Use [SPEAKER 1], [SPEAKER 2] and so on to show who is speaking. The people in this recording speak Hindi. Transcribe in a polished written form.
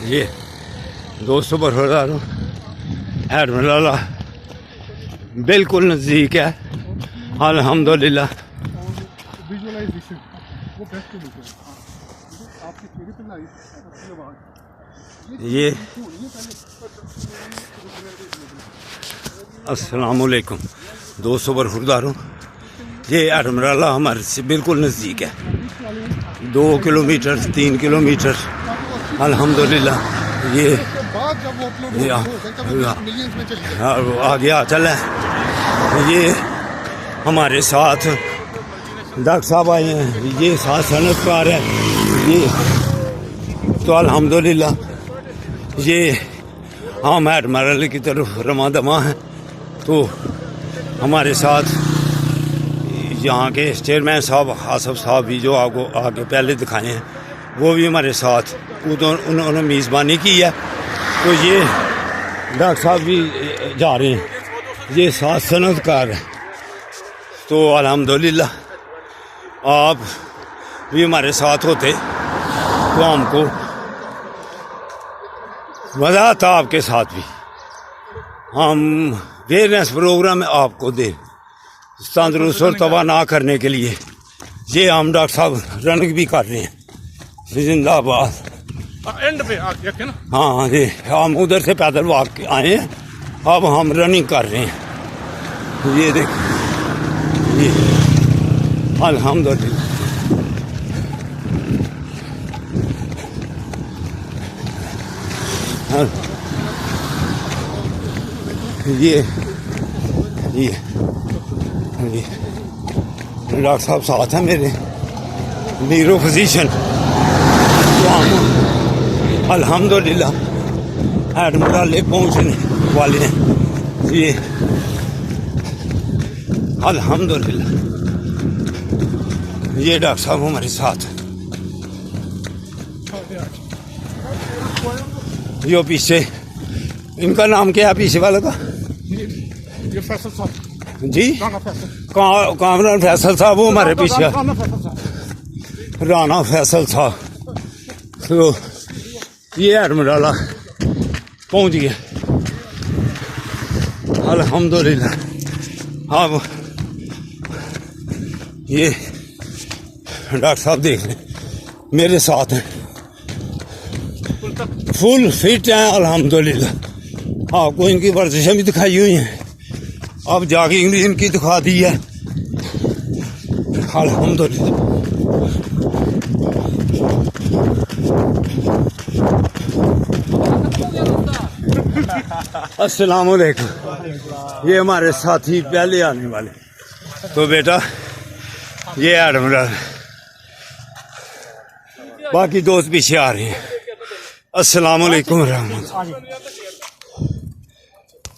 [SPEAKER 1] ये दोस्तों बरकरार हूँ। एडमिरल बिल्कुल नज़दीक है अल्हम्दुलिल्लाह। ये अस्सलामुअलैकुम दोस्तों बरकरार हूँ। ये एडमिरल हमारे से बिल्कुल नज़दीक है, 2 किलोमीटर 3 किलोमीटर अल्हम्दुलिल्लाह। ये आ गया चला। ये हमारे साथ डॉक्टर साहब आए हैं, ये साथ सनतकार है। ये तो अल्हम्दुलिल्लाह ये हम एडमिरल की तरफ रमा दमा हैं। तो हमारे साथ यहाँ के चेयरमैन साहब आसफ साहब भी जो आपको आगे पहले दिखाए हैं, वो भी हमारे साथ उन्होंने मेज़बानी की है। तो ये डॉक्टर साहब भी जा रहे हैं, ये साथ सनतकार हैं। तो अल्हम्दुलिल्लाह आप भी हमारे साथ होते तो हमको मज़ा आता आपके साथ भी। हम वेयरनेस प्रोग्राम आपको दें तंदुरुस्त और तवाना करने के लिए। ये हम डॉक्टर साहब रनिंग भी कर रहे हैं। जिंदाबाद
[SPEAKER 2] एंड पे आके ना।
[SPEAKER 1] हाँ जी, हम उधर से पैदल वॉक आए हैं, अब हम रनिंग कर रहे हैं। ये देख ये अल्हम्दुलिल्लाह। ये डॉक्टर साहब साथ हैं मेरे, न्यूरो फिजिशियन। तो हम अल्हम्दुलिल्लाह एडमिरल पहुँचने वाले हैं। ये अल्हम्दुलिल्लाह ये डॉक्टर साहब हमारे साथ। यो पीछे इनका नाम क्या है पीछे वाले का?
[SPEAKER 2] ये फैसल साहब
[SPEAKER 1] जी, कामरान फैसल साहब वो हमारे पीछे। राना फैसल साहब। तो ये एडमिरल पहुंच गया अल्हम्दुलिल्लाह। अब ये डॉक्टर साहब देख लें मेरे साथ हैं, फुल फिट हैं अल्हम्दुलिल्लाह। आपको इनकी वर्जिशें भी दिखाई हुई हैं, अब जॉगिंग भी इनकी दिखा दी है अल्हम्दुलिल्लाह। अस्सलाम वालेकुम। ये हमारे साथी पहले आने वाले। तो बेटा ये एडमिरल, बाकी दोस्त पीछे आ रहे हैं। अस्सलाम वालेकुम रहमतुल्लाह।